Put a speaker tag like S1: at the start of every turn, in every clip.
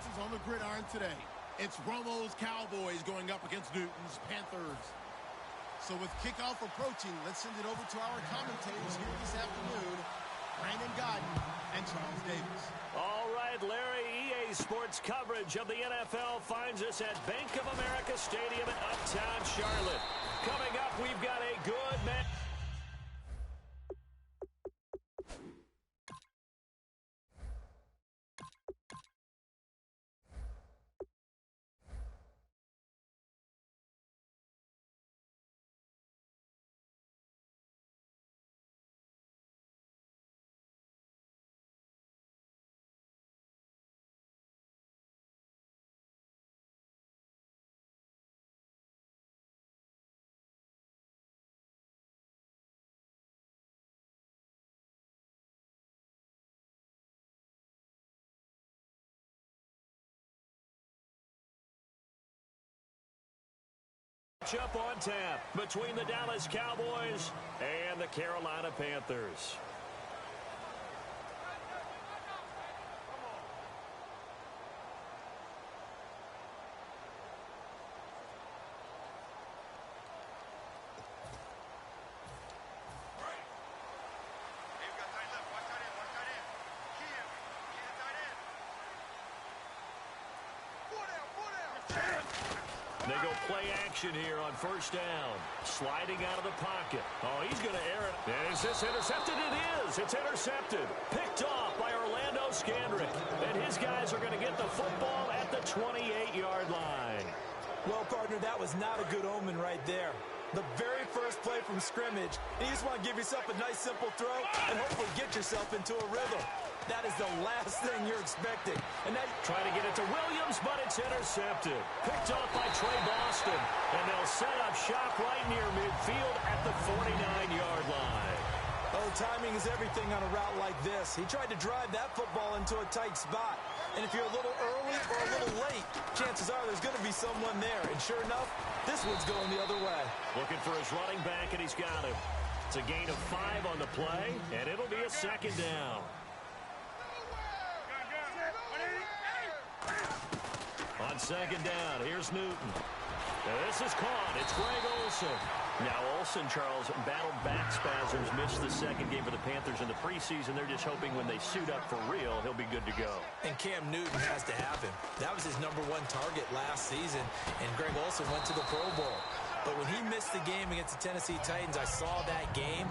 S1: offenses on the gridiron today. It's Romo's Cowboys going up against Newton's Panthers. So with kickoff approaching, let's send it over to our commentators here this afternoon, Brandon Godden and Charles Davis.
S2: All right, Larry, EA Sports coverage of the NFL finds us at Bank of America Stadium in Uptown Charlotte. Coming up, we've got a good match. Up on tap between the Dallas Cowboys and the Carolina Panthers. They go play action here on first down. Sliding out of the pocket. Oh, he's going to air it. And is this intercepted? It is. It's intercepted. Picked off by Orlando Scandrick. And his guys are going to get the football at the 28-yard line.
S3: Well, partner, that was not a good omen right there. The very first play from scrimmage, you just want to give yourself a nice, simple throw and hopefully get yourself into a rhythm. That is the last thing you're expecting. And now
S2: trying to get it to Williams, but it's intercepted. Picked off by Trey Boston. And they'll set up shop right near midfield at the 49-yard line.
S3: Oh, timing is everything on a route like this. He tried to drive that football into a tight spot. And if you're a little early or a little late, chances are there's going to be someone there. And sure enough, this one's going the other way.
S2: Looking for his running back, and he's got him. It's a gain of 5 on the play, and it'll be a second down. On second down, here's Newton. Now this is caught. It's Greg Olsen. Now Olsen, Charles, battled back spasms, missed the second game for the Panthers in the preseason. They're just hoping when they suit up for real, he'll be good to go.
S3: And Cam Newton has to have him. That was his #1 target last season, and Greg Olsen went to the Pro Bowl. But when he missed the game against the Tennessee Titans, I saw that game.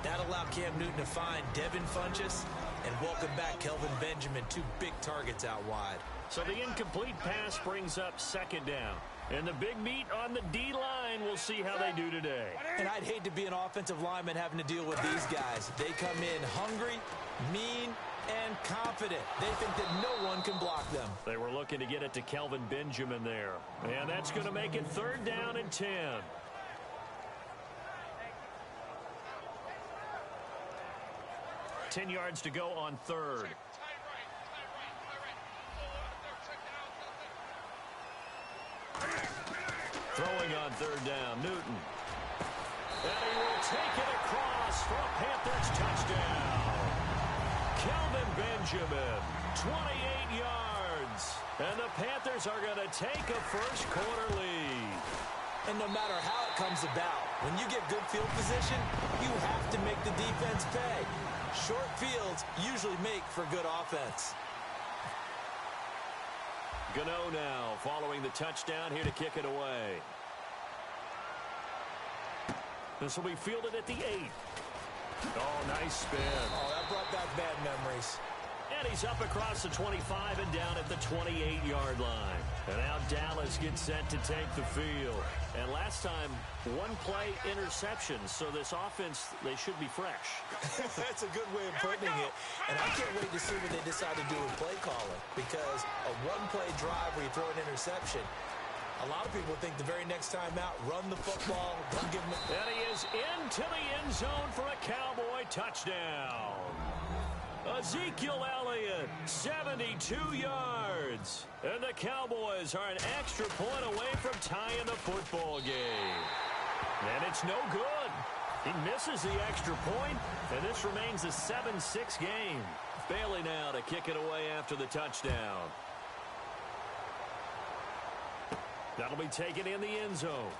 S3: That allowed Cam Newton to find Devin Funchess and welcome back Kelvin Benjamin, 2 big targets out wide.
S2: So the incomplete pass brings up second down. And the big meat on the D-line, we'll see how they do today.
S3: And I'd hate to be an offensive lineman having to deal with these guys. They come in hungry, mean, and confident. They think that no one can block them.
S2: They were looking to get it to Kelvin Benjamin there. And that's going to make it 3rd down and 10. Ten yards to go on 3rd. Throwing on 3rd down, Newton. And he will take it across for a Panthers touchdown. Kelvin Benjamin, 28 yards. And the Panthers are going to take a first-quarter lead.
S3: And no matter how it comes about, when you get good field position, you have to make the defense pay. Short fields usually make for good offense.
S2: Gano now following the touchdown here to kick it away. This will be fielded at the 8. Oh, nice spin.
S3: Oh, that brought back bad memories.
S2: And he's up across the 25 and down at the 28-yard line. And now Dallas gets set to take the field. And last time, 1-play interception. So this offense, they should be fresh.
S3: That's a good way of putting it. And I can't wait to see what they decide to do with play calling. Because a 1-play drive where you throw an interception, a lot of people think the very next time out, run the football, don't give them
S2: And he is into the end zone for a Cowboy touchdown. Ezekiel Elliott, 72 yards. And the Cowboys are an extra point away from tying the football game. And it's no good. He misses the extra point, and this remains a 7-6 game. Bailey now to kick it away after the touchdown. That'll be taken in the end zone.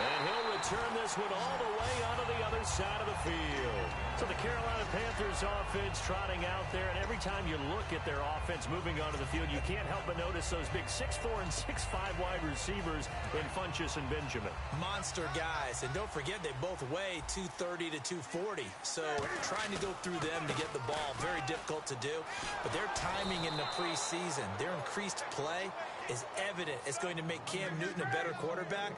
S2: And he'll return this one all the way onto the other side of the field. So the Carolina Panthers offense trotting out there, and every time you look at their offense moving onto the field, you can't help but notice those big 6'4" and 6'5" wide receivers in Funchess and Benjamin.
S3: Monster guys, and don't forget they both weigh 230 to 240, so trying to go through them to get the ball, very difficult to do. But their timing in the preseason, their increased play is evident. It's going to make Cam Newton a better quarterback,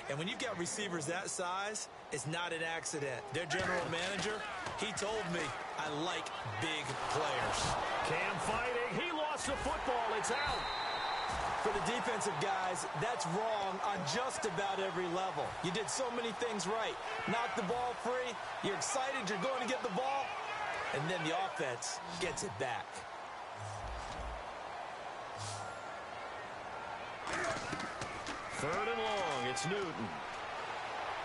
S3: and when you've got receivers that size, it's not an accident. Their general manager, he told me, I like big players.
S2: Cam fighting. He lost the football. It's out.
S3: For the defensive guys, that's wrong on just about every level. You did so many things right. Knock the ball free. You're excited you're going to get the ball. And then the offense gets it back.
S2: Third and long. It's Newton.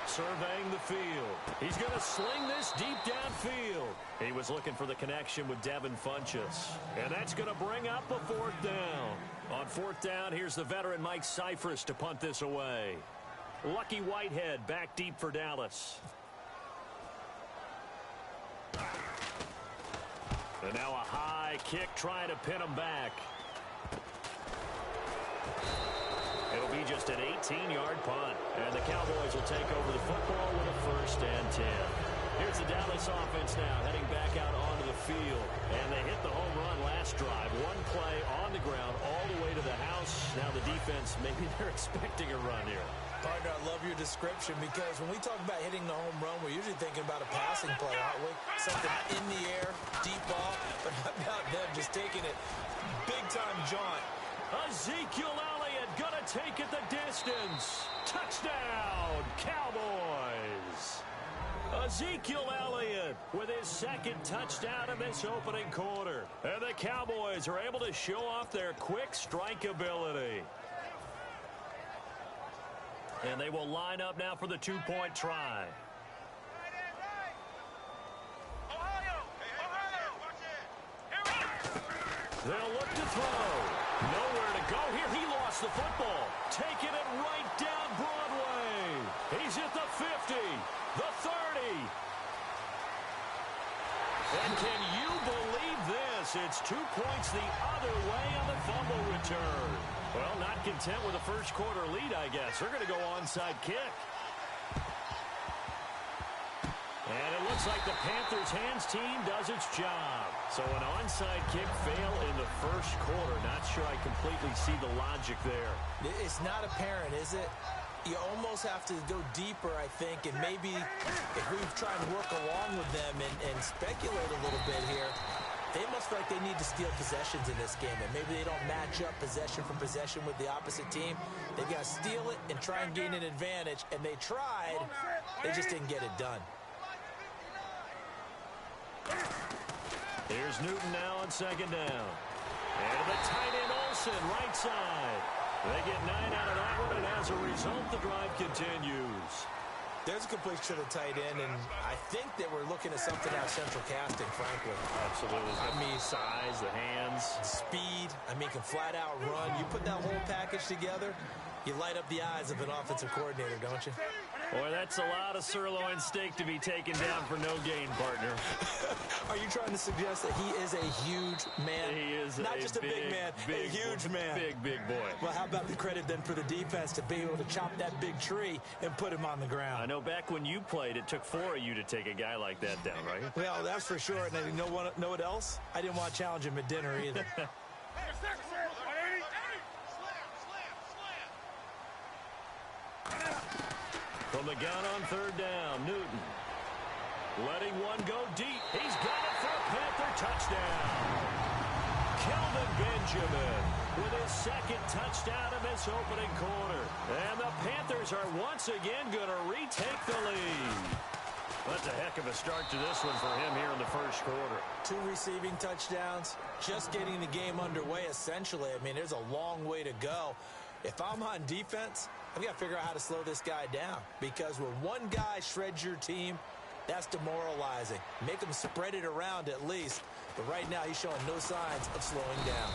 S2: Surveying the field. He's going to sling this deep downfield. He was looking for the connection with Devin Funchess. And that's going to bring up a fourth down. On fourth down, here's the veteran Mike Cyphers to punt this away. Lucky Whitehead back deep for Dallas. And now a high kick trying to pin him back. It'll be just an 18-yard punt. And the Cowboys will take over the football with a 1st and 10. Here's the Dallas offense now heading back out onto the field. And they hit the home run last drive. One play on the ground all the way to the house. Now the defense, maybe they're expecting a run here.
S3: Partner, I love your description because when we talk about hitting the home run, we're usually thinking about a passing play, aren't we? Something in the air, deep ball. But how about them just taking it big-time jaunt?
S2: Ezekiel Elliott gonna take it the distance. Touchdown, Cowboys. Ezekiel Elliott with his 2nd touchdown in this opening quarter. And the Cowboys are able to show off their quick strike ability. And they will line up now for the 2-point try. They'll look to throw. Nowhere to go here. He lost the football. Taking it right down Broadway. He's at the 50, the 30. And can you believe this? It's 2 points the other way on the fumble return. Well, not content with a first quarter lead, I guess. They're going to go onside kick. And it looks like the Panthers' hands team does its job. So an onside kick fail in the first quarter. Not sure I completely see the logic there.
S3: It's not apparent, is it? You almost have to go deeper, I think, and maybe if we try and work along with them and speculate a little bit here, they must feel like they need to steal possessions in this game, and maybe they don't match up possession for possession with the opposite team. They've got to steal it and try and gain an advantage, and they tried. They just didn't get it done.
S2: Here's Newton now on 2nd down. And the tight end Olsen, right side. They get 9 out of that one, and as a result, the drive continues.
S3: There's a completion to the tight end, and I think that we're looking at something out of central casting, frankly.
S2: Absolutely.
S3: I mean,
S2: size, the hands.
S3: Speed. I mean, can flat out run. You put that whole package together, you light up the eyes of an offensive coordinator, don't you?
S2: Boy, that's a lot of sirloin steak to be taken down for no gain, partner.
S3: Are you trying to suggest that he is a huge man?
S2: He is
S3: not just a big man, a huge man.
S2: Big boy.
S3: Well, how about the credit then for the defense to be able to chop that big tree and put him on the ground?
S2: I know back when you played, it took 4 of you to take a guy like that down, right?
S3: Well, that's for sure. And you know what else? I didn't want to challenge him at dinner either.
S2: From the gun on 3rd down, Newton. Letting one go deep. He's got it for a Panther touchdown. Kelvin Benjamin with his 2nd touchdown in this opening quarter. And the Panthers are once again going to retake the lead. That's a heck of a start to this one for him here in the first quarter.
S3: 2 receiving touchdowns, just getting the game underway essentially. I mean, there's a long way to go. If I'm on defense, I've got to figure out how to slow this guy down, because when one guy shreds your team, That's demoralizing. Make him spread it around at least. But right now, he's showing no signs of slowing down.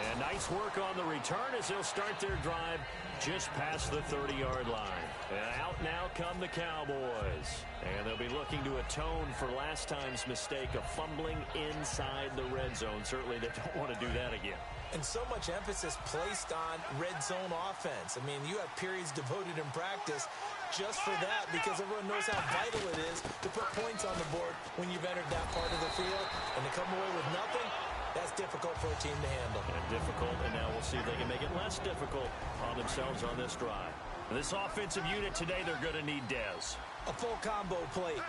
S2: And nice work on the return as they'll start their drive just past the 30-yard line. And out now come the Cowboys. And they'll be looking to atone for last time's mistake of fumbling inside the red zone. Certainly they don't want to do that again.
S3: And so much emphasis placed on red zone offense. I mean, you have periods devoted in practice just for that because everyone knows how vital it is to put points on the board when you've entered that part of the field. And to come away with nothing, that's difficult for a team to handle.
S2: And difficult, and now we'll see if they can make it less difficult on themselves on this drive. And this offensive unit today, they're going to need Dez.
S3: A full combo plate.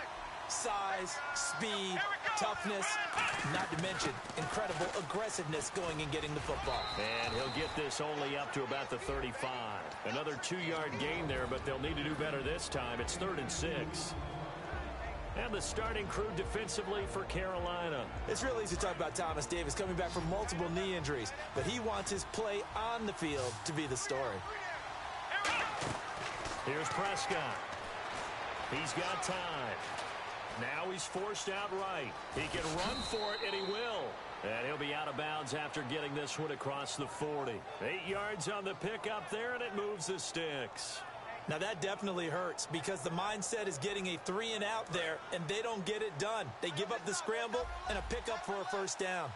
S3: Size, speed, toughness, not to mention incredible aggressiveness going and getting the football.
S2: And he'll get this only up to about the 35. Another 2-yard gain there, but they'll need to do better this time. It's 3rd and 6. And the starting crew defensively for Carolina.
S3: It's real easy to talk about Thomas Davis coming back from multiple knee injuries, but he wants his play on the field to be the story.
S2: Here's Prescott. He's got time. Now he's forced out right. He can run for it, and he will. And he'll be out of bounds after getting this one across the 40. 8 yards on the pickup there, and it moves the sticks.
S3: Now that definitely hurts because the mindset is getting a 3-and-out there, and they don't get it done. They give up the scramble and a pickup for a first down.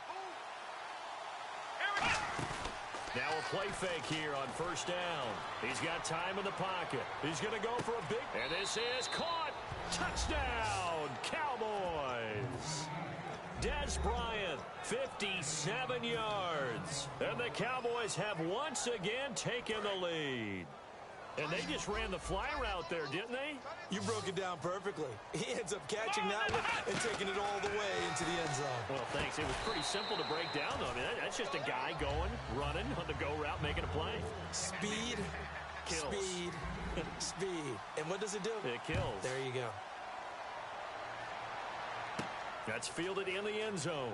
S2: Now a play fake here on first down. He's got time in the pocket. He's going to go for a big, and this is caught. Touchdown, Cowboys. Dez Bryant, 57 yards. And the Cowboys have once again taken the lead. And they just ran the fly route there, didn't they?
S3: You broke it down perfectly. He ends up catching that one and taking it all the way into the end zone.
S2: Well, thanks. It was pretty simple to break down, though. I mean, that's just a guy going, running on the go route, making a play.
S3: Speed,
S2: kills.
S3: Speed, speed. And what does it do?
S2: It kills.
S3: There you go.
S2: That's fielded in the end zone.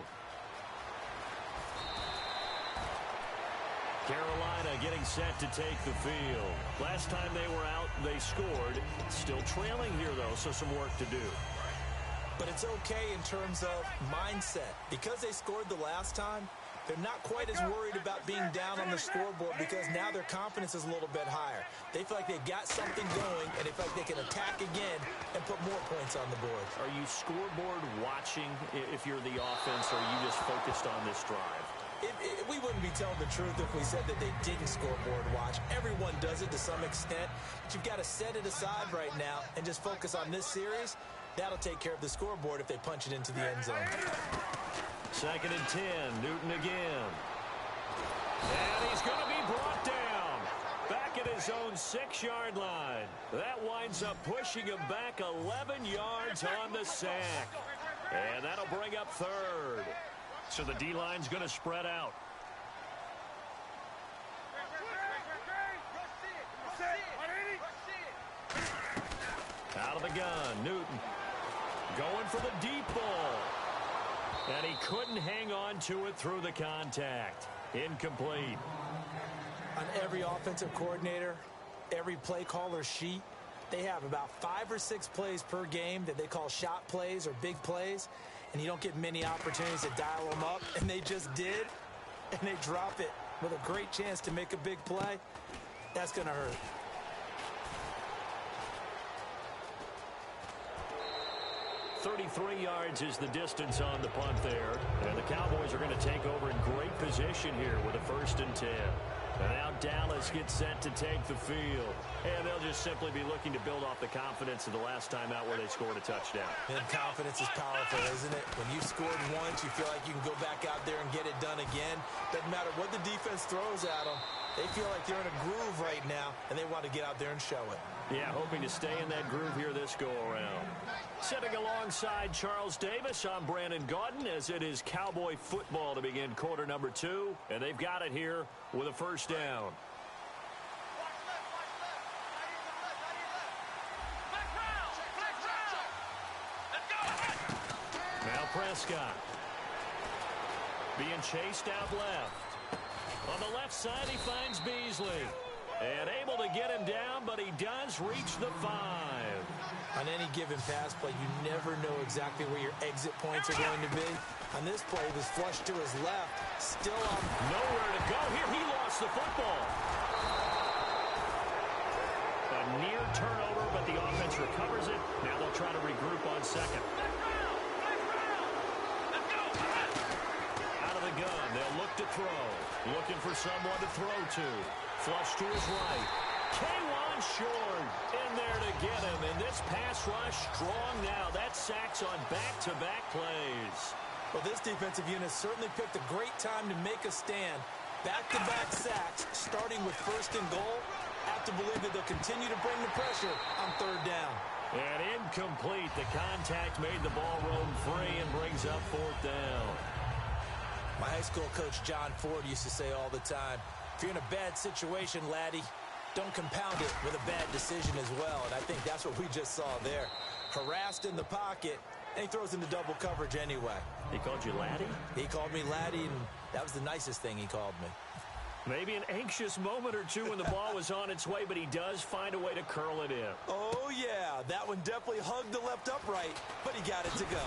S2: Carolina getting set to take the field. Last time they were out, they scored. Still trailing here, though, so some work to do.
S3: But it's okay in terms of mindset. Because they scored the last time, they're not quite as worried about being down on the scoreboard because now their confidence is a little bit higher. They feel like they've got something going, and they feel like they can attack again and put more points on the board.
S2: Are you scoreboard watching if you're the offense, or are you just focused on this drive?
S3: We wouldn't be telling the truth if we said that they didn't scoreboard watch. Everyone does it to some extent. But you've got to set it aside right now and just focus on this series. That'll take care of the scoreboard if they punch it into the end zone.
S2: 2nd and 10. Newton again. And he's going to be brought down. Back at his own 6-yard line. That winds up pushing him back 11 yards on the sack. And that'll bring up 3rd. So the D-line's going to spread out. Out of the gun, Newton going for the deep ball. And he couldn't hang on to it through the contact. Incomplete.
S3: On every offensive coordinator, every play caller sheet, they have about 5 or 6 plays per game that they call shot plays or big plays. And you don't get many opportunities to dial them up. And they just did. And they drop it with a great chance to make a big play. That's going to hurt.
S2: .33 yards is the distance on the punt there. And the Cowboys are going to take over in great position here with a 1st and 10. And now Dallas gets set to take the field. And they'll just simply be looking to build off the confidence of the last time out where they scored a touchdown.
S3: And confidence is powerful, isn't it? When you've scored once, you feel like you can go back out there and get it done again. Doesn't matter what the defense throws at them. They feel like they're in a groove right now, and they want to get out there and show it.
S2: Yeah, hoping to stay in that groove here this go-around. Sitting alongside Charles Davis, I'm Brandon Gaudin, as it is Cowboy football to begin quarter number 2. And they've got it here with a 1st down. Now Prescott being chased out left. On the left side, he finds Beasley. And able to get him down, but he does reach the 5.
S3: On any given pass play, you never know exactly where your exit points are going to be. On this play, he was flushed to his left. Still on.
S2: Nowhere to go here. He lost the football. A near turnover, but the offense recovers it. Now they'll try to regroup on second. Out of the gun, they'll look to throw. Looking for someone to throw to. Flush to his right. K1 short in there to get him. And this pass rush strong now. That's sacks on back-to-back plays.
S3: Well, this defensive unit certainly picked a great time to make a stand. Back-to-back sacks, starting with first and goal. Have to believe that they'll continue to bring the pressure on third down.
S2: And incomplete. The contact made the ball roam free and brings up fourth down.
S3: My high school coach, John Ford, used to say all the time, if you're in a bad situation, laddie, don't compound it with a bad decision as well. And I think that's what we just saw there. Harassed in the pocket, and he throws into double coverage anyway.
S2: He called you laddie?
S3: He called me laddie, and that was the nicest thing he called me.
S2: Maybe an anxious moment or two when the ball was on its way, but he does find a way to curl it in.
S3: Oh, yeah. That one definitely hugged the left upright, but he got it to go.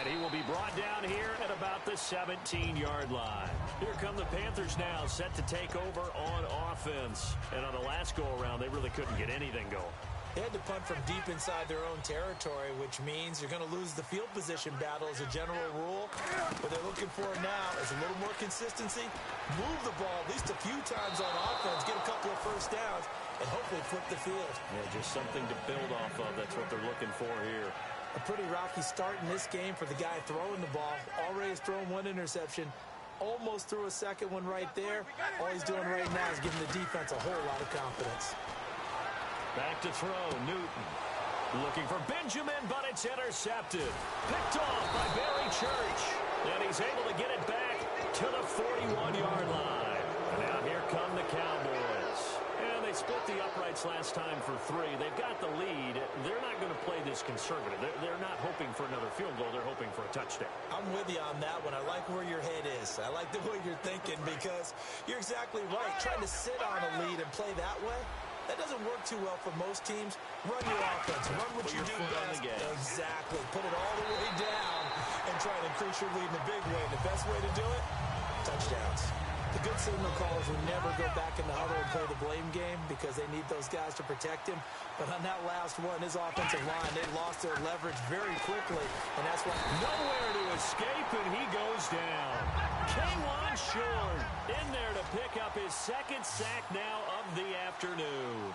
S2: And he will be brought down here at about the 17-yard line. Here come the Panthers now, set to take over on offense. And on the last go-around, they really couldn't get anything going.
S3: They had to punt from deep inside their own territory, which means you're going to lose the field position battle as a general rule. What they're looking for now is a little more consistency, move the ball at least a few times on offense, get a couple of first downs, and hopefully flip the field.
S2: Yeah, just something to build off of. That's what they're looking for here.
S3: A pretty rocky start in this game for the guy throwing the ball. Already has thrown one interception. Almost threw a second one right there. All he's doing right now is giving the defense a whole lot of confidence.
S2: Back to throw, Newton. Looking for Benjamin, but it's intercepted. Picked off by Barry Church. And he's able to get it back to the 41-yard line. And now here come the Cowboys. And they split the uprights last time for 3. They've got the lead. They're not going to play this conservative. They're not hoping for another field goal. They're hoping for a touchdown.
S3: I'm with you on that one. I like where your head is. I like the way you're thinking because you're exactly right. Trying to sit on a lead and play that way, that doesn't work too well for most teams. Run your offense. Run what you do best. Exactly. Put it all the way down and try to increase your lead in a big way. And the best way to do it, touchdowns. The good signal callers will never go back in the huddle and play the blame game because they need those guys to protect him. But on that last one, his offensive line, they lost their leverage very quickly. And that's why
S2: nowhere to escape, and he goes down. K1 short in there to pick up his second sack now of the afternoon.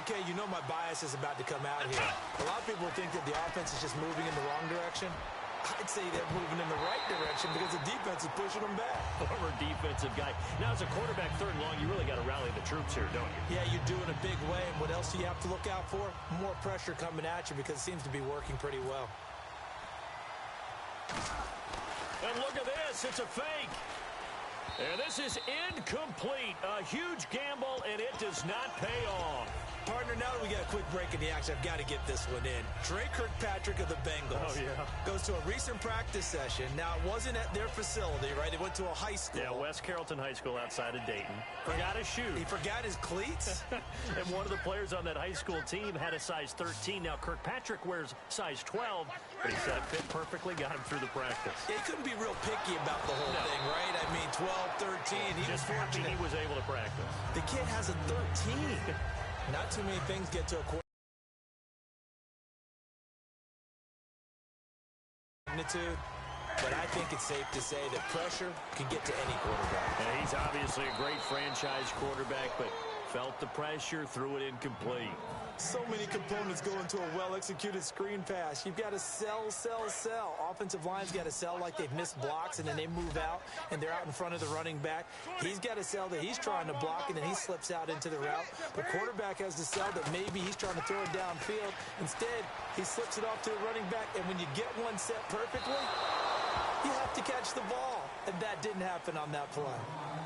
S3: Okay, you know my bias is about to come out here. A lot of people think that the offense is just moving in the wrong direction. I'd say they're moving in the right direction because the defense is pushing them back.
S2: Former defensive guy. Now, as a quarterback, third and long, you really got to rally the troops here, don't you?
S3: Yeah, you do in a big way. And what else do you have to look out for? More pressure coming at you because it seems to be working pretty well.
S2: And look at this. It's a fake. And this is incomplete. A huge gamble, and it does not pay off.
S3: Partner, now that we got a quick break in the action, I've got to get this one in. Trey Kirkpatrick of the Bengals goes to a recent practice session. Now, it wasn't at their facility, right? They went to a high school.
S2: Yeah, West Carrollton High School outside of Dayton. Forgot his shoes.
S3: He forgot his cleats?
S2: And one of the players on that high school team had a size 13. Now, Kirkpatrick wears size 12, but he said it fit perfectly, got him through the practice.
S3: Yeah, he couldn't be real picky about the whole thing, right? I mean, 12, 13. He was fortunate.
S2: He was able to practice.
S3: The kid has a 13. Not too many things get to a magnitude, but I think it's safe to say that pressure can get to any quarterback.
S2: Yeah, he's obviously a great franchise quarterback, but felt the pressure, threw it incomplete.
S3: So many components go into a well-executed screen pass. You've got to sell. Offensive line's got to sell like they've missed blocks, and then they move out, and they're out in front of the running back. He's got to sell that he's trying to block, and then he slips out into the route. The quarterback has to sell that maybe he's trying to throw it downfield. Instead, he slips it off to the running back, and when you get one set perfectly, you have to catch the ball. And that didn't happen on that play.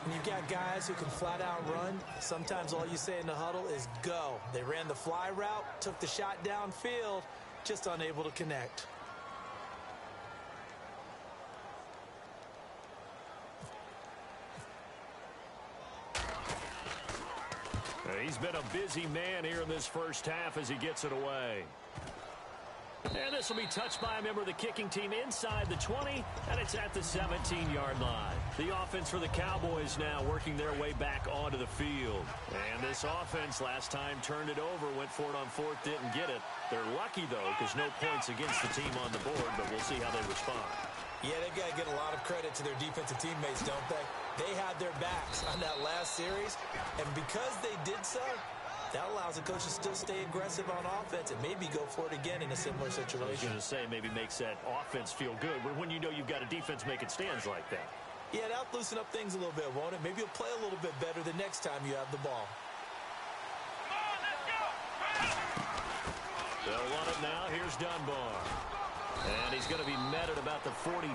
S3: And you've got guys who can flat out run. Sometimes all you say in the huddle is go. They ran the fly route, took the shot downfield, just unable to connect.
S2: He's He's been a busy man here in this first half as he gets it away. And this will be touched by a member of the kicking team inside the 20, and it's at the 17-yard line. The offense for the Cowboys now working their way back onto the field. And this offense last time turned it over, went for it on fourth, didn't get it. They're lucky, though, because no points against the team on the board, but we'll see how they respond.
S3: Yeah, they've got to get a lot of credit to their defensive teammates, don't they? They had their backs on that last series, and because they did so, that allows the coach to still stay aggressive on offense and maybe go for it again in a similar situation.
S2: I was going to say, maybe makes that offense feel good when you know you've got a defense making stands like that.
S3: Yeah, that'll loosen up things a little bit, won't it? Maybe you'll play a little bit better the next time you have the ball.
S2: They'll run it now. Here's Dunbar. And he's going to be met at about the 43.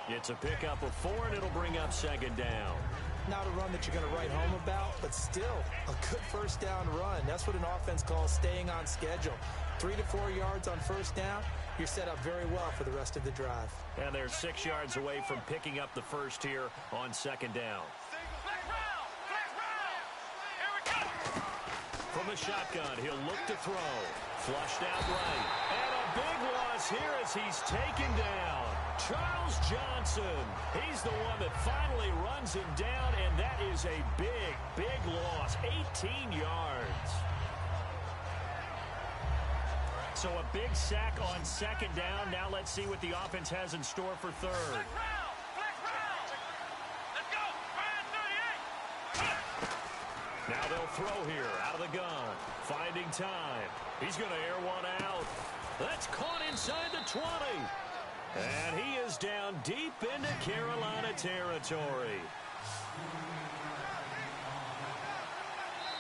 S2: It's a pickup of 4, and it'll bring up second down.
S3: Not a run that you're going to write home about, but still a good first down run. That's what an offense calls staying on schedule. 3 to 4 yards on first down, you're set up very well for the rest of the drive.
S2: And they're 6 yards away from picking up the first here on second down. From the shotgun, he'll look to throw. Flushed out right. And a big loss here as he's taken down. Charles Johnson. He's the one that finally runs him down, and that is a big, big loss. 18 yards. So a big sack on second down. Now let's see what the offense has in store for third. Now they'll throw here out of the gun. Finding time. He's going to air one out. That's caught inside the 20. And he is down deep into Carolina territory.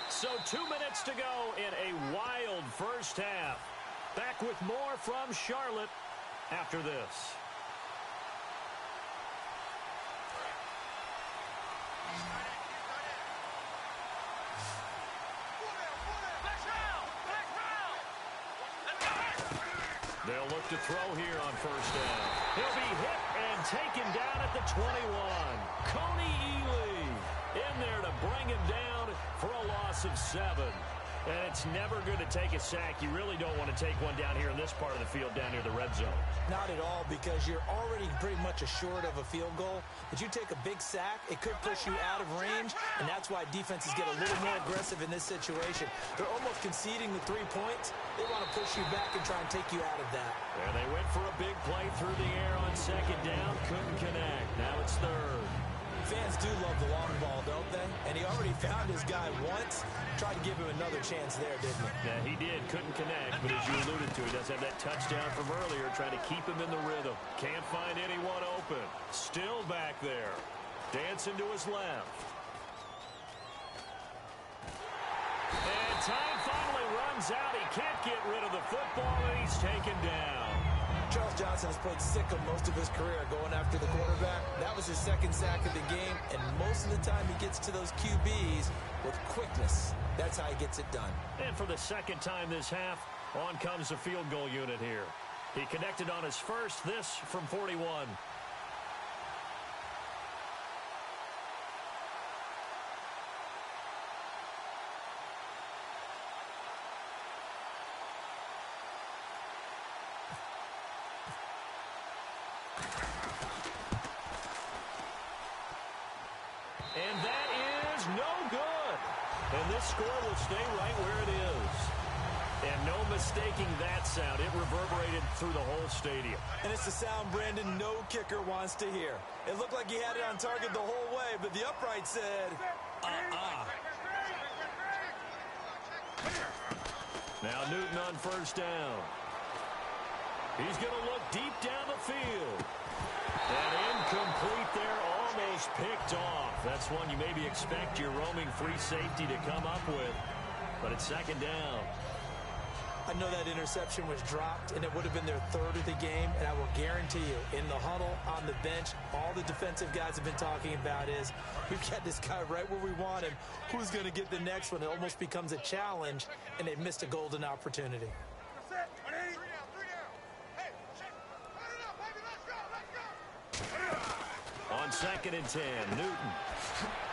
S2: So 2 minutes to go in a wild first half. Back with more from Charlotte after this. They'll look to throw here on first down. He'll be hit and taken down at the 21. Coney Ely in there to bring him down for a loss of 7. And it's never going to take a sack. You really don't want to take one down here in this part of the field, down near the red zone.
S3: Not at all, because you're already pretty much assured of a field goal. But you take a big sack, it could push you out of range, and that's why defenses get a little more aggressive in this situation. They're almost conceding the 3 points. They want to push you back and try and take you out of that.
S2: And they went for a big play through the air on second down. Couldn't connect. Now it's third.
S3: Fans do love the long ball, don't they? And he already found his guy once. Tried to give him another chance there, didn't he?
S2: Yeah, he did. Couldn't connect, but as you alluded to, he does have that touchdown from earlier, trying to keep him in the rhythm. Can't find anyone open. Still back there. Dancing to his left. And time finally runs out. He can't get rid of the football, and he's taken down.
S3: Charles Johnson has played sicko most of his career going after the quarterback. That was his second sack of the game, and most of the time he gets to those QBs with quickness. That's how he gets it done.
S2: And for the second time this half, on comes the field goal unit here. He connected on his first, this from 41. And that is no good. And this score will stay right where it is. And no mistaking that sound. It reverberated through the whole stadium.
S3: And it's the sound Brandon no kicker wants to hear. It looked like he had it on target the whole way, but the upright said,
S2: Now Newton on first down. He's going to look deep down the field. And incomplete there, almost picked off. That's one you maybe expect your roaming free safety to come up with. But it's second down.
S3: I know that interception was dropped, and it would have been their third of the game, and I will guarantee you, in the huddle, on the bench, all the defensive guys have been talking about is, we've got this guy right where we want him. Who's going to get the next one? It almost becomes a challenge, and they've missed a golden opportunity.
S2: On second and 10, Newton.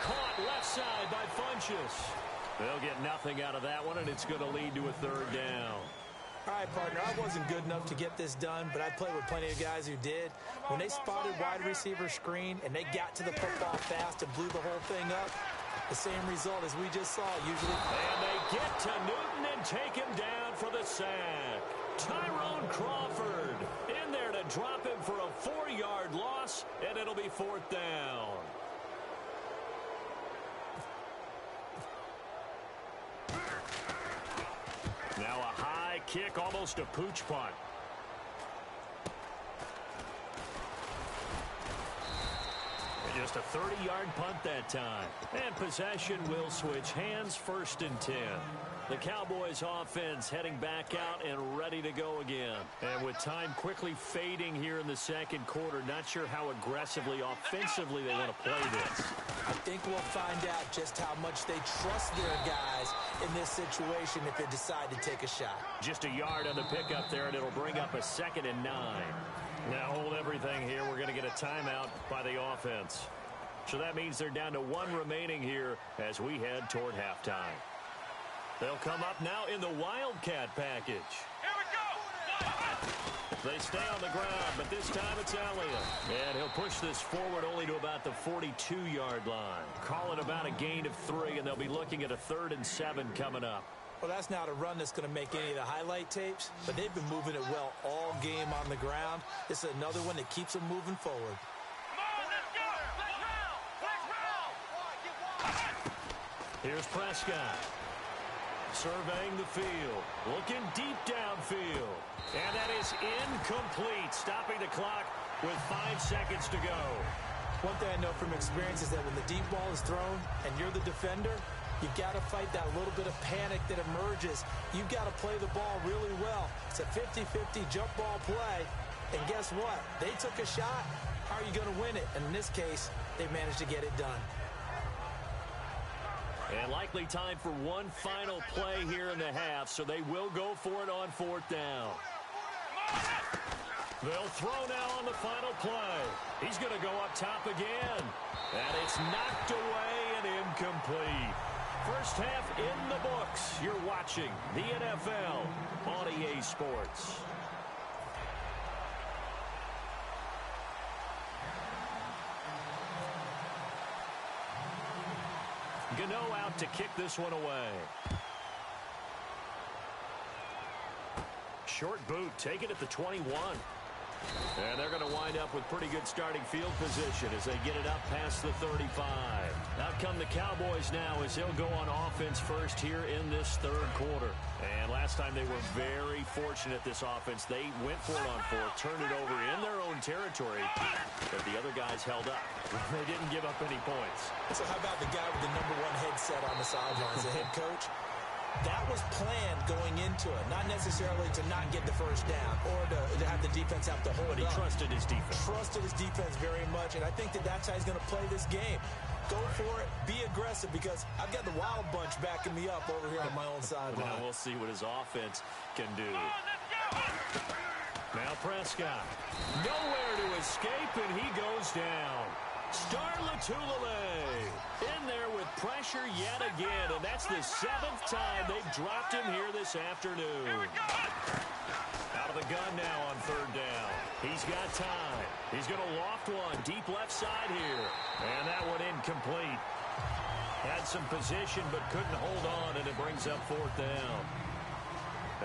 S2: Caught left side by Funchess. They'll get nothing out of that one, and it's going to lead to a third down.
S3: All right, partner, I wasn't good enough to get this done, but I played with plenty of guys who did. When they spotted wide receiver screen and they got to the football fast and blew the whole thing up, the same result as we just saw usually.
S2: And they get to Newton and take him down for the sack. Tyrone Crawford in there to drop him for a 4-yard loss, and it'll be fourth down. Now a high kick, almost a pooch punt. Just a 30-yard punt that time. And possession will switch hands, 1st and 10. The Cowboys offense heading back out and ready to go again. And with time quickly fading here in the second quarter, not sure how aggressively, offensively they want to play this.
S3: I think we'll find out just how much they trust their guys in this situation if they decide to take a shot.
S2: Just a yard on the pickup there, and it'll bring up a 2nd and 9. Now hold everything here. We're going to get a timeout by the offense. So that means they're down to 1 remaining here as we head toward halftime. They'll come up now in the Wildcat package.
S4: Here we go!
S2: They stay on the ground, but this time it's Elliott. And he'll push this forward only to about the 42-yard line. Call it about a gain of 3, and they'll be looking at a 3rd and 7 coming up.
S3: Well, that's not a run that's going to make any of the highlight tapes, but they've been moving it well all game on the ground. This is another one that keeps them moving forward.
S4: Come on, let's go!
S2: Here's Prescott. Surveying the field. Looking deep downfield. And that is incomplete. Stopping the clock with 5 seconds to go.
S3: One thing I know from experience is that when the deep ball is thrown and you're the defender, you've got to fight that little bit of panic that emerges. You've got to play the ball really well. It's a 50-50 jump ball play. And guess what? They took a shot. How are you going to win it? And in this case, they managed to get it done.
S2: And likely time for one final play here in the half, so they will go for it on 4th down. They'll throw now on the final play. He's going to go up top again. And it's knocked away and incomplete. First half in the books. You're watching the NFL on EA Sports. Gano out to kick this one away. Short boot, take it at the 21. And they're going to wind up with pretty good starting field position as they get it up past the 35. Out come the Cowboys now as they'll go on offense first here in this 3rd quarter. And last time they were very fortunate, this offense. They went for it on 4th, turned it over in their own territory, but the other guys held up. They didn't give up any points.
S3: So how about the guy with the #1 headset on the sidelines, the head coach? That was planned going into it, not necessarily to not get the first down or to have the defense have to hold
S2: But he trusted his defense.
S3: Trusted his defense very much, and I think that's how he's going to play this game. Go for it, be aggressive, because I've got the Wild Bunch backing me up over here on my own sideline.
S2: Now we'll see what his offense can do. Now Prescott. Nowhere to escape, and he goes down. Star Latulippe in there with pressure yet again, and that's the 7th time they've dropped him here this afternoon. Out of the gun now on 3rd down. He's got time. He's going to loft one deep left side here, and that one incomplete. Had some position but couldn't hold on, and it brings up 4th down.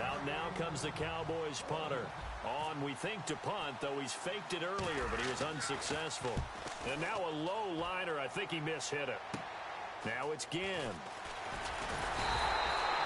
S2: Out now comes the Cowboys punter. On, we think, to punt, though he's faked it earlier, but he was unsuccessful. And now a low liner. I think he mishit it. Now it's Ginn.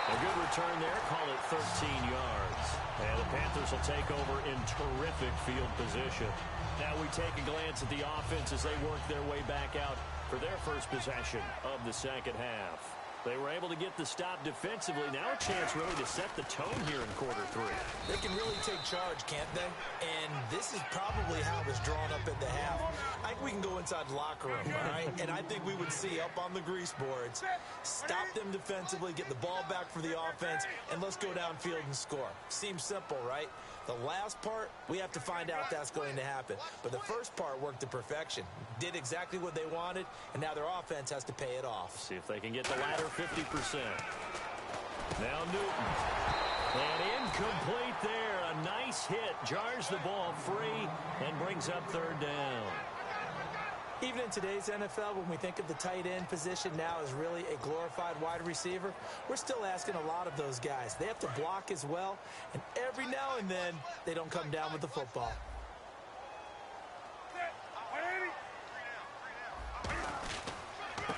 S2: A good return there. Call it 13 yards. And the Panthers will take over in terrific field position. Now we take a glance at the offense as they work their way back out for their first possession of the second half. They were able to get the stop defensively. Now a chance really to set the tone here in quarter 3.
S3: They can really take charge, can't they? And this is probably how it was drawn up at the half. I think we can go inside the locker room, all right? And I think we would see up on the grease boards, stop them defensively, get the ball back for the offense, and let's go downfield and score. Seems simple, right? The last part, we have to find out if that's going to happen. But the first part worked to perfection. Did exactly what they wanted, and now their offense has to pay it off.
S2: See if they can get the ladder 50%. Now Newton. And incomplete there. A nice hit. Jars the ball free and brings up third down.
S3: Even in today's NFL, when we think of the tight end position now as really a glorified wide receiver, we're still asking a lot of those guys. They have to block as well, and every now and then, they don't come down with the football.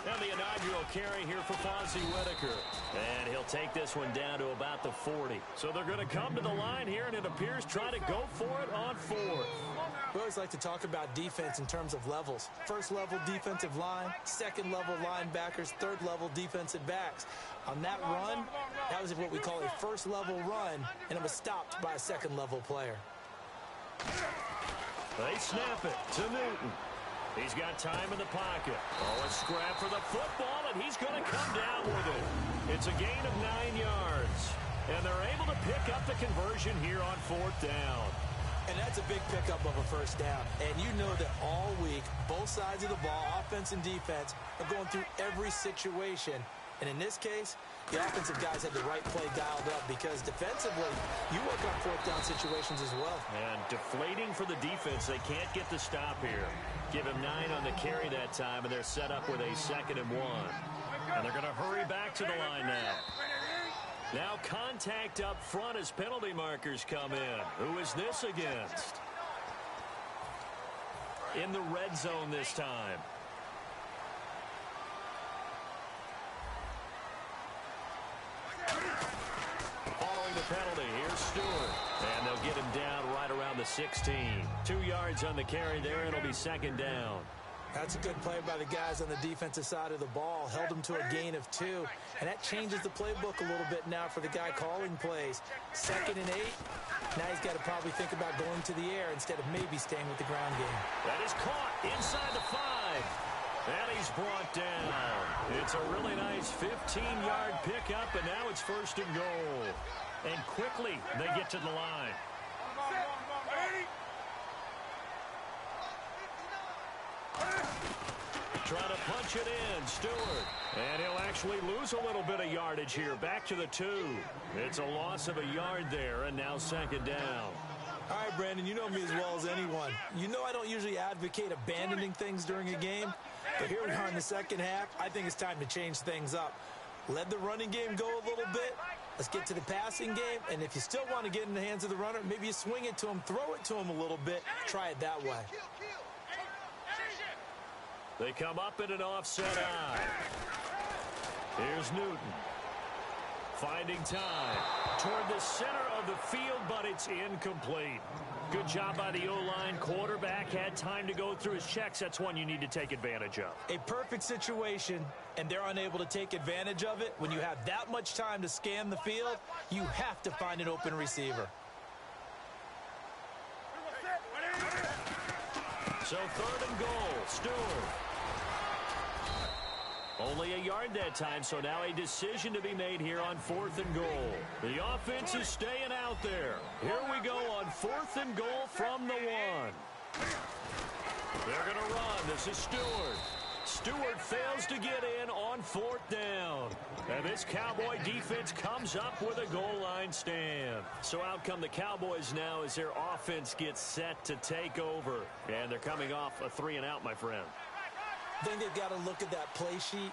S2: Now the inaugural carry here for Fonzie Whitaker. And he'll take this one down to about the 40. So they're going to come to the line here, and it appears trying to go for it on fourth.
S3: We always like to talk about defense in terms of levels. First level defensive line, second level linebackers, third level defensive backs. On that run, that was what we call a first level run, and it was stopped by a second level player.
S2: They snap it to Newton. He's got time in the pocket. Oh, a scrap for the football, and he's going to come down with it. It's a gain of 9 yards. And they're able to pick up the conversion here on fourth down.
S3: And that's a big pickup of a first down. And you know that all week, both sides of the ball, offense and defense, are going through every situation. And in this case, the offensive guys had the right play dialed up because defensively, you work on fourth down situations as well.
S2: And deflating for the defense. They can't get the stop here. Give him 9 on the carry that time, and they're set up with a 2nd and 1. And they're going to hurry back to the line now. Now contact up front as penalty markers come in. Who is this against? In the red zone this time. Following the penalty, here's Stewart. And they'll get him down right around the 16. 2 yards on the carry there, and it'll be 2nd down.
S3: That's a good play by the guys on the defensive side of the ball. Held them to a gain of 2. And that changes the playbook a little bit now for the guy calling plays. 2nd and 8. Now he's got to probably think about going to the air instead of maybe staying with the ground game.
S2: That is caught inside the 5. And he's brought down. It's a really nice 15-yard pickup, and now it's 1st and goal. And quickly, they get to the line. Trying to punch it in, Stewart. And he'll actually lose a little bit of yardage here. Back to the 2. It's a loss of a yard there, and now 2nd down.
S3: All right, Brandon, you know me as well as anyone. You know I don't usually advocate abandoning things during a game, but here we are in the second half. I think it's time to change things up. Let the running game go a little bit. Let's get to the passing game, and if you still want to get in the hands of the runner, maybe you swing it to him, throw it to him a little bit, try it that way.
S2: They come up in an offset eye. Here's Newton. Finding time toward the center of the field, but it's incomplete. Good job by the O-line. Quarterback had time to go through his checks. That's one you need to take advantage of.
S3: A perfect situation, and they're unable to take advantage of it. When you have that much time to scan the field, you have to find an open receiver.
S2: So 3rd and goal, Stewart. Only a yard that time, so now a decision to be made here on 4th and goal. The offense is staying out there. Here we go on 4th and goal from the 1. They're going to run. This is Stewart. Stewart fails to get in on 4th down. And this Cowboy defense comes up with a goal line stand. So out come the Cowboys now as their offense gets set to take over. And they're coming off a 3-and-out, my friend.
S3: I think they've got to look at that play sheet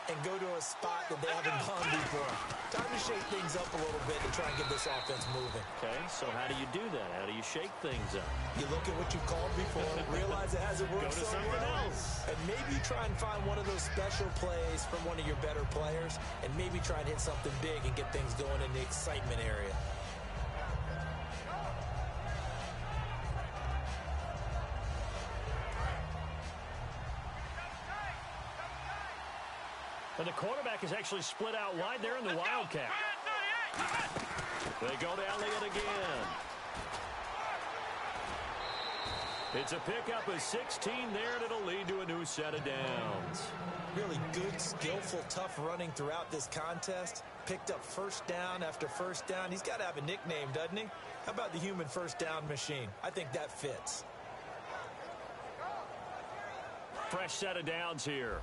S3: and go to a spot that they haven't gone before. Time to shake things up a little bit to try and get this offense moving.
S2: Okay, so how do you do that? How do you shake things up?
S3: You look at what you've called before, realize it hasn't worked
S2: Go to
S3: so
S2: something
S3: well,
S2: else.
S3: and maybe try and find one of those special plays from one of your better players, and maybe try and hit something big and get things going in the excitement area.
S2: And the quarterback is actually split out wide there in the Wildcat. They go to Elliott again. It's a pickup of 16 there, and it'll lead to a new set of downs.
S3: Really good, skillful, tough running throughout this contest. Picked up 1st down after 1st down. He's got to have a nickname, doesn't he? How about the human 1st down machine? I think that fits.
S2: Fresh set of downs here.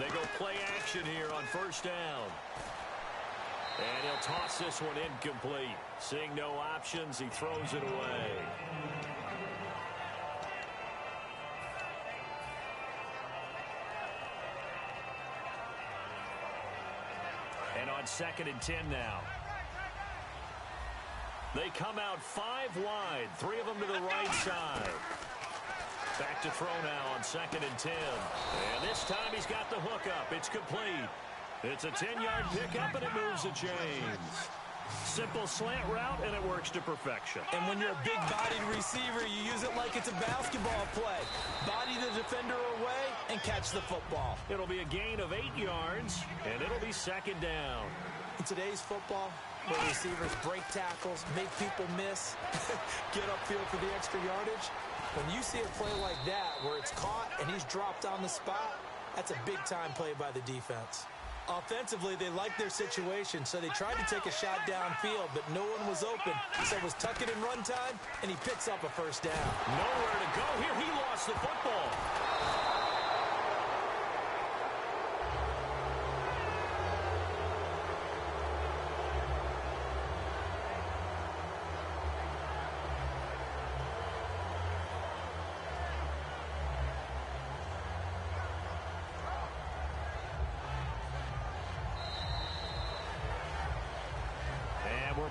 S2: They go play action here on first down. And he'll toss this one incomplete. Seeing no options, he throws it away. And on 2nd and 10 now. They come out 5 wide, 3 of them to the right side. Back to throw now on 2nd and 10. And this time he's got the hookup. It's complete. It's a 10-yard pickup, and it moves the chains. Simple slant route, and it works to perfection.
S3: And when you're a big-bodied receiver, you use it like it's a basketball play. Body the defender away and catch the football.
S2: It'll be a gain of 8 yards, and it'll be 2nd down.
S3: In today's football, where receivers break tackles, make people miss, get upfield for the extra yardage, when you see a play like that where it's caught and he's dropped on the spot, that's a big-time play by the defense. Offensively, they liked their situation, so they tried to take a shot downfield, but no one was open. So it was tuck it in run time, and he picks up a first down.
S2: Nowhere to go here. He lost the football.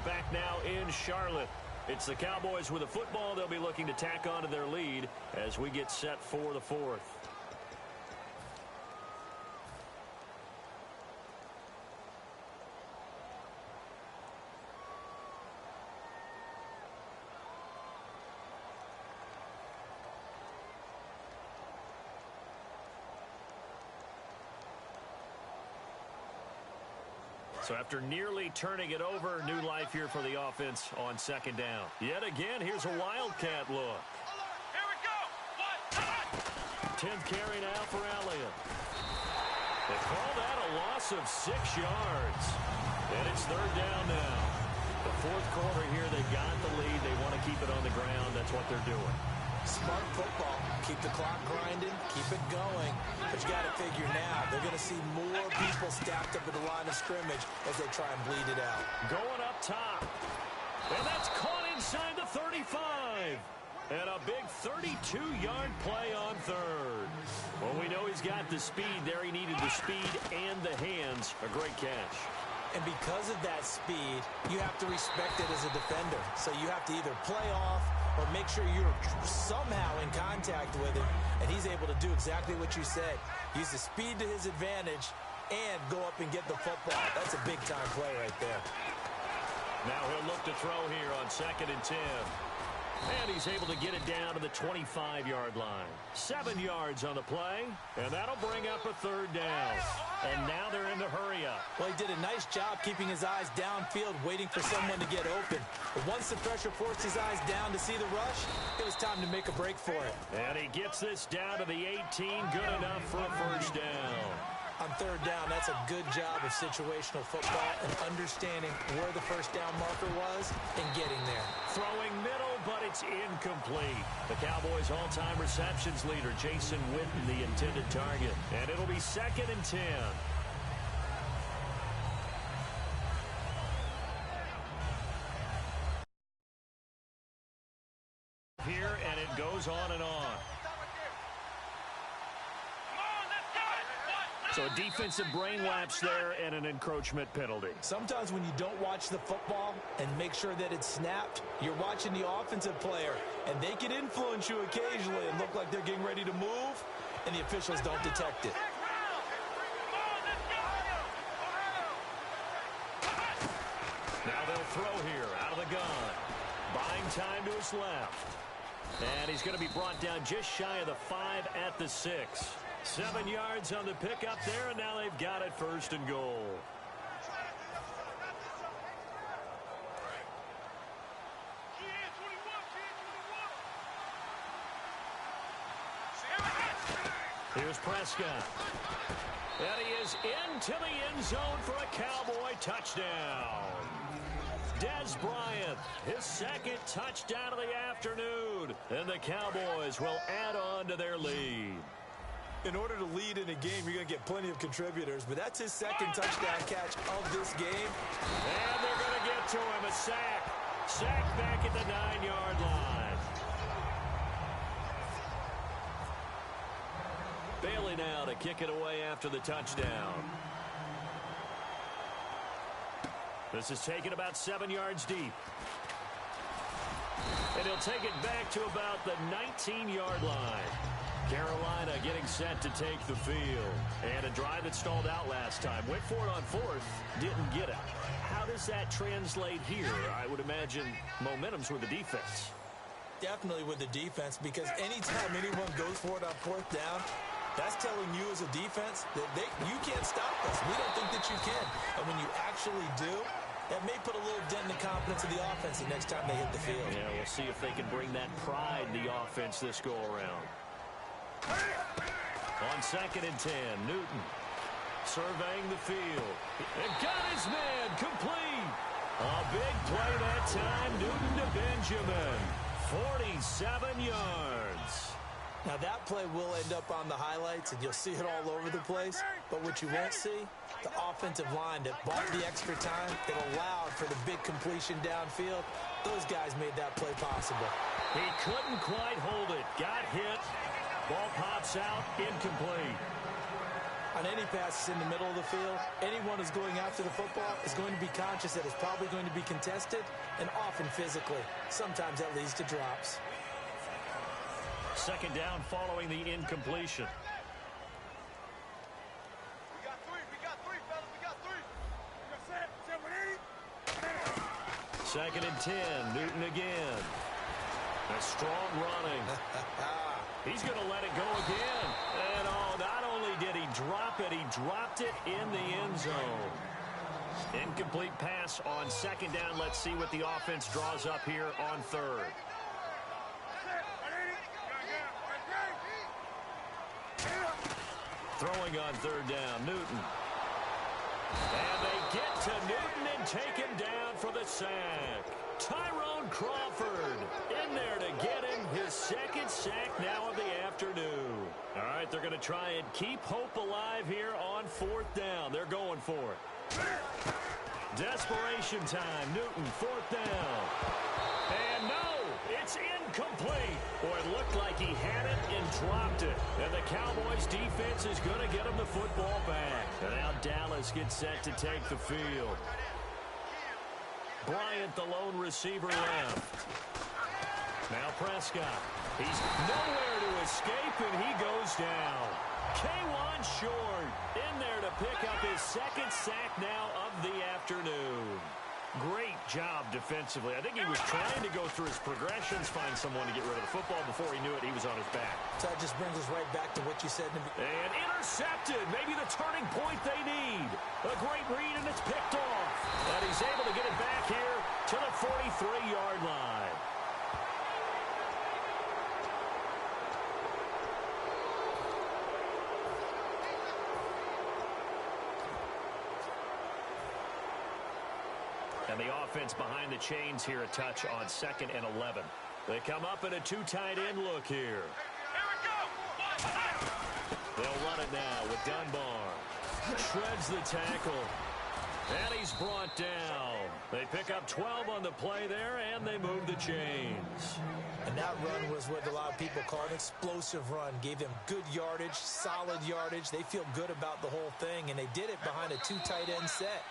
S2: Back now in Charlotte. It's the Cowboys with a football. They'll be looking to tack on to their lead as we get set for the 4th. So after nearly turning it over, new life here for the offense on 2nd down. Yet again, here's a Wildcat look.
S4: Here we go.
S2: 10th carry now for Elliott. They call that a loss of 6 yards. And it's 3rd down now. The 4th quarter here, they've got the lead. They want to keep it on the ground. That's what they're doing.
S3: Smart football. Keep the clock grinding. Keep it going. But you got to figure now, they're going to see more people stacked up at the line of scrimmage as they try and bleed it out.
S2: Going up top. And that's caught inside the 35. And a big 32-yard play on 3rd. Well, we know he's got the speed there. He needed the speed and the hands. A great catch.
S3: And because of that speed, you have to respect it as a defender. So you have to either play off or make sure you're somehow in contact with him, and he's able to do exactly what you said. Use the speed to his advantage and go up and get the football. That's a big-time play right there.
S2: Now he'll look to throw here on 2nd and 10. And he's able to get it down to the 25-yard line. 7 yards on the play, and that'll bring up a 3rd down. And now they're in the hurry up.
S3: Well, he did a nice job keeping his eyes downfield, waiting for someone to get open. But once the pressure forced his eyes down to see the rush, it was time to make a break for it.
S2: And he gets this down to the 18, good enough for a 1st down.
S3: On 3rd down, that's a good job of situational football and understanding where the 1st down marker was and getting there.
S2: Throwing middle, but it's incomplete. The Cowboys' all-time receptions leader, Jason Witten, the intended target. And it'll be 2nd and 10. Here, and it goes on and on. So a defensive brain lapse there and an encroachment penalty.
S3: Sometimes when you don't watch the football and make sure that it's snapped, you're watching the offensive player, and they can influence you occasionally and look like they're getting ready to move, and the officials don't detect it.
S2: Now they'll throw here out of the gun. Buying time to his left. And he's going to be brought down just shy of the 5 at the 6. 7 yards on the pickup there, and now they've got it 1st and goal. Here's Prescott. And he is into the end zone for a Cowboy touchdown. Dez Bryant, his 2nd touchdown of the afternoon. And the Cowboys will add on to their lead.
S3: In order to lead in a game, you're going to get plenty of contributors, but that's his second touchdown catch of this game.
S2: And they're going to get to him, a sack. Sack back at the 9-yard line. Bailey now to kick it away after the touchdown. This is taken about 7 yards deep. And he'll take it back to about the 19-yard line. Carolina getting set to take the field. And a drive that stalled out last time. Went for it on fourth, didn't get it. How does that translate here? I would imagine momentum's with the defense.
S3: Definitely with the defense, because anytime anyone goes for it on fourth down, that's telling you as a defense that you can't stop us. We don't think that you can. And when you actually do, that may put a little dent in the confidence of the offense the next time they hit the field.
S2: Yeah, we'll see if they can bring that pride in the offense this go-around. On 2nd and 10, Newton surveying the field. And got his man complete. A big play that time, Newton to Benjamin. 47 yards.
S3: Now, that play will end up on the highlights, and you'll see it all over the place. But what you won't see, the offensive line that bought the extra time, that allowed for the big completion downfield, those guys made that play possible.
S2: He couldn't quite hold it. Got hit. Ball pops out, incomplete.
S3: On any passes in the middle of the field, anyone who's going after the football is going to be conscious that it's probably going to be contested, and often physically. Sometimes that leads to drops.
S2: 2nd down following the incompletion.
S4: We got three, fellas. We got three. We got
S2: 2nd and 10, Newton again. A strong running. He's going to let it go again. And not only did he drop it, he dropped it in the end zone. Incomplete pass on 2nd down. Let's see what the offense draws up here on 3rd. Throwing on 3rd down, Newton. And they get to Newton and take him down for the sack. Tyrone Crawford in there to get him his 2nd sack now of the afternoon. All right, they're going to try and keep hope alive here on 4th down. They're going for it. Desperation time. Newton, 4th down. And no, it's incomplete. Boy, it looked like he had it and dropped it. And the Cowboys defense is going to get him the football back. And now Dallas gets set to take the field. Bryant, the lone receiver, left. Now Prescott. He's nowhere to escape, and he goes down. K1 short in there to pick up his 2nd sack now of the afternoon. Great job defensively. I think he was trying to go through his progressions, find someone to get rid of the football. Before he knew it, he was on his back.
S3: So that just brings us right back to what you said.
S2: And intercepted. Maybe the turning point they need. A great read, and it's picked off. And he's able to get it back here to the 43-yard line. And the offense behind the chains here, a touch on 2nd and 11. They come up in a 2 tight end look here. They'll run it now with Dunbar. Shreds the tackle. And he's brought down. They pick up 12 on the play there, and they move the chains.
S3: And that run was what a lot of people call an explosive run. Gave them good yardage, solid yardage. They feel good about the whole thing, and they did it behind a 2 tight end set.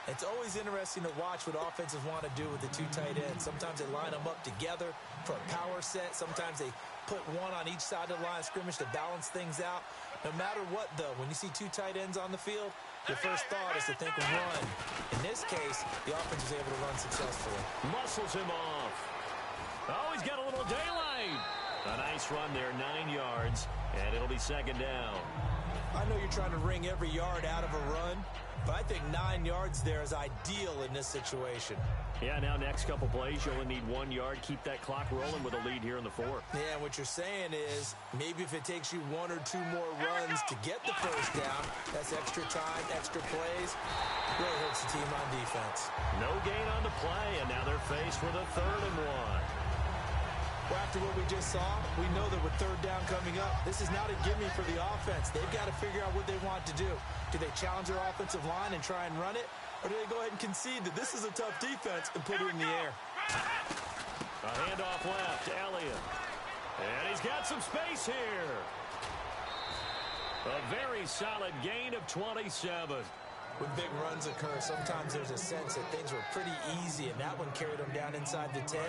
S3: It's always interesting to watch what offenses want to do with the 2 tight ends. Sometimes they line them up together for a power set. Sometimes they put one on each side of the line of scrimmage to balance things out. No matter what, though, when you see 2 tight ends on the field, your first thought is to think run. In this case, the offense was able to run successfully.
S2: Muscles him off. Oh, he's got a little daylight. A nice run there, 9 yards, and it'll be 2nd down.
S3: I know you're trying to wring every yard out of a run, but I think 9 yards there is ideal in this situation.
S2: Yeah, now next couple plays, you only need 1 yard. Keep that clock rolling with a lead here in the 4th.
S3: Yeah, what you're saying is maybe if it takes you 1 or 2 more runs to get the first down, that's extra time, extra plays, really hurts the team on defense.
S2: No gain on the play, and now they're faced with a 3rd and 1.
S3: Well, after what we just saw, we know that with third down coming up, this is not a gimme for the offense. They've got to figure out what they want to do. Do they challenge their offensive line and try and run it? Or do they go ahead and concede that this is a tough defense and put it in the air?
S2: A handoff left, Elliott. And he's got some space here. A very solid gain of 27.
S3: When big runs occur, sometimes there's a sense that things were pretty easy, and that one carried them down inside the 10.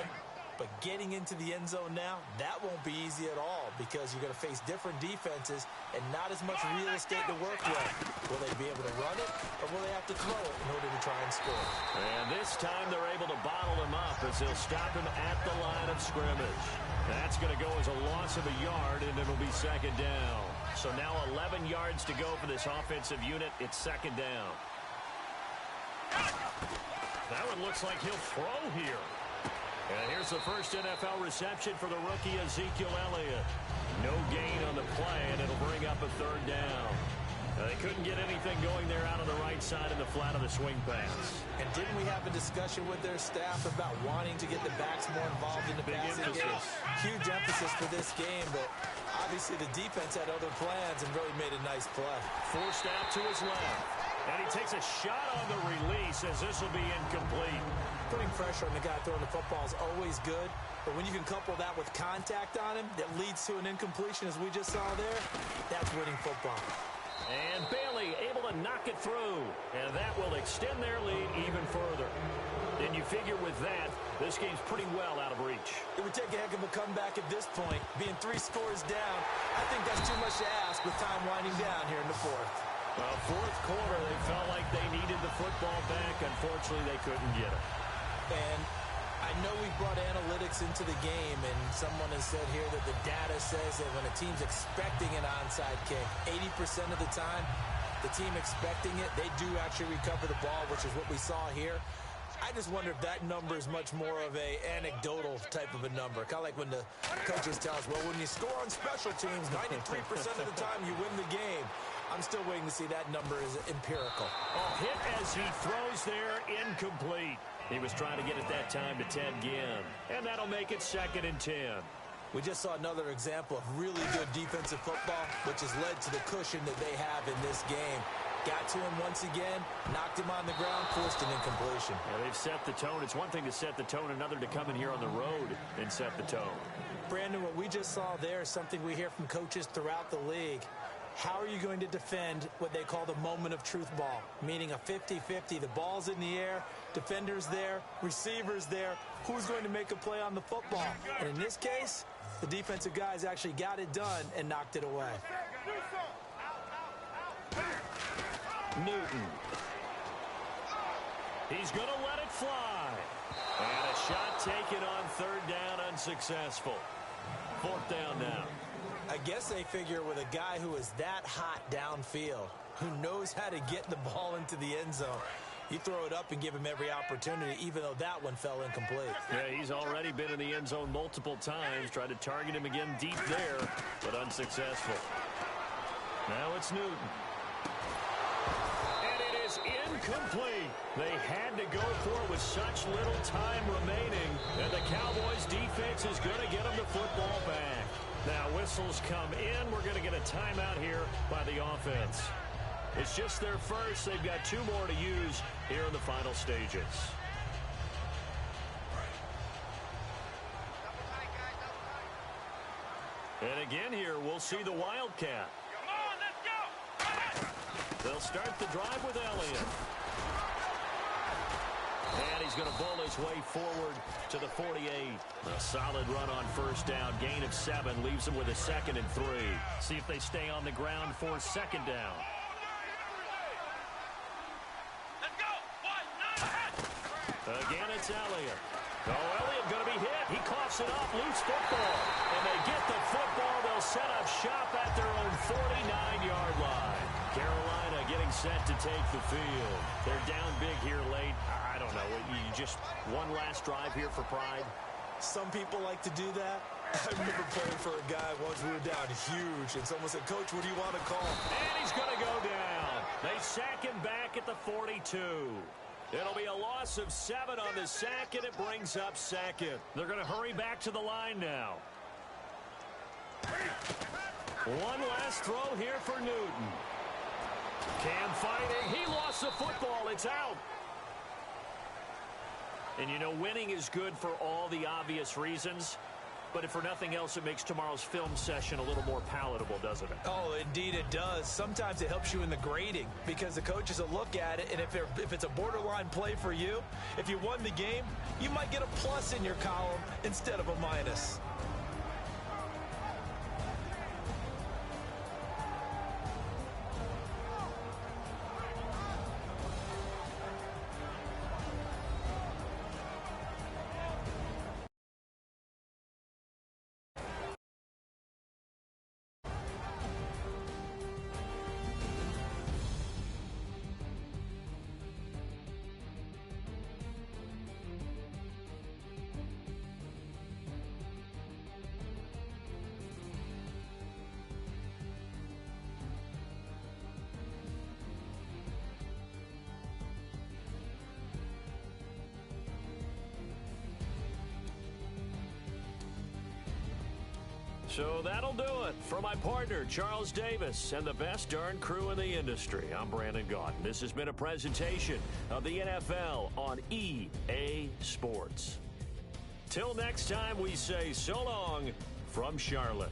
S3: But getting into the end zone now, that won't be easy at all because you're going to face different defenses and not as much real estate to work with. Will they be able to run it, or will they have to throw it in order to try and score?
S2: And this time they're able to bottle him up as they'll stop him at the line of scrimmage. That's going to go as a loss of a yard, and it'll be second down. So now 11 yards to go for this offensive unit. It's second down. That one looks like he'll throw here. And here's the first NFL reception for the rookie Ezekiel Elliott. No gain on the play, and it'll bring up a third down. They couldn't get anything going there out on the right side in the flat of the swing pass.
S3: And didn't we have a discussion with their staff about wanting to get the backs more involved in the passing game? Huge emphasis for this game, but obviously the defense had other plans and really made a nice play.
S2: Forced out to his left. And he takes a shot on the release as this will be incomplete.
S3: Putting pressure on the guy throwing the football is always good, but when you can couple that with contact on him that leads to an incompletion as we just saw there, that's winning football.
S2: And Bailey able to knock it through, and that will extend their lead even further. And you figure with that, this game's pretty well out of reach.
S3: It would take a heck of a comeback at this point. Being 3 scores down, I think that's too much to ask with time winding down here in the fourth.
S2: Well, fourth quarter, they felt like they needed the football back. Unfortunately, they couldn't get it.
S3: And I know we brought analytics into the game, and someone has said here that the data says that when a team's expecting an onside kick, 80% of the time, the team expecting it, they do actually recover the ball, which is what we saw here. I just wonder if that number is much more of a anecdotal type of a number. Kind of like when the coaches tell us, well, when you score on special teams, 93% of the time you win the game. I'm still waiting to see that number is empirical.
S2: Oh, hit as he throws there, incomplete. He was trying to get it that time to Ted Ginn. And that'll make it 2nd and 10.
S3: We just saw another example of really good defensive football, which has led to the cushion that they have in this game. Got to him once again, knocked him on the ground, forced an incompletion.
S2: Yeah, they've set the tone. It's one thing to set the tone, another to come in here on the road and set the tone.
S3: Brandon, what we just saw there is something we hear from coaches throughout the league. How are you going to defend what they call the moment of truth ball, meaning a 50-50? The ball's in the air, defenders there, receivers there. Who's going to make a play on the football? And in this case, the defensive guys actually got it done and knocked it away.
S2: Newton. He's going to let it fly. And a shot taken on third down, unsuccessful. Fourth down now.
S3: I guess they figure with a guy who is that hot downfield, who knows how to get the ball into the end zone, you throw it up and give him every opportunity, even though that one fell incomplete.
S2: Yeah, he's already been in the end zone multiple times, tried to target him again deep there, but unsuccessful. Now it's Newton. And it is incomplete. They had to go for it with such little time remaining, and the Cowboys' defense is going to get them the football back. Now, whistles come in. We're going to get a timeout here by the offense. It's just their first. They've got 2 more to use here in the final stages. And again here, we'll see the Wildcat.
S4: Come on, let's go!
S2: They'll start the drive with Elliott. And he's going to bull his way forward to the 48. A solid run on first down. Gain of 7 leaves him with a 2nd and 3. See if they stay on the ground for 2nd down.
S4: Let's go!
S2: Again, it's Elliott. Oh, Elliott going to be hit. He coughs it up. Loose football. And they get the football. They'll set up shop at their own 49-yard line. Carolina getting set to take the field. They're down big here late. I don't know. You just one last drive here for pride.
S3: Some people like to do that. I remember playing for a guy once we were down huge, and someone said, Coach, what do you want to call?
S2: And he's going to go down. They sack him back at the 42. It'll be a loss of 7 on the sack, and it brings up second. They're going to hurry back to the line now. One last throw here for Newton. Cam fighting. He lost the football. It's out. And, you know, winning is good for all the obvious reasons. But if for nothing else, it makes tomorrow's film session a little more palatable, doesn't it?
S3: Oh, indeed it does. Sometimes it helps you in the grading because the coaches will look at it, and if it's a borderline play for you, if you won the game, you might get a plus in your column instead of a minus.
S2: So that'll do it. For my partner, Charles Davis, and the best darn crew in the industry, I'm Brandon Gaudin. This has been a presentation of the NFL on EA Sports. Till next time, we say so long from Charlotte.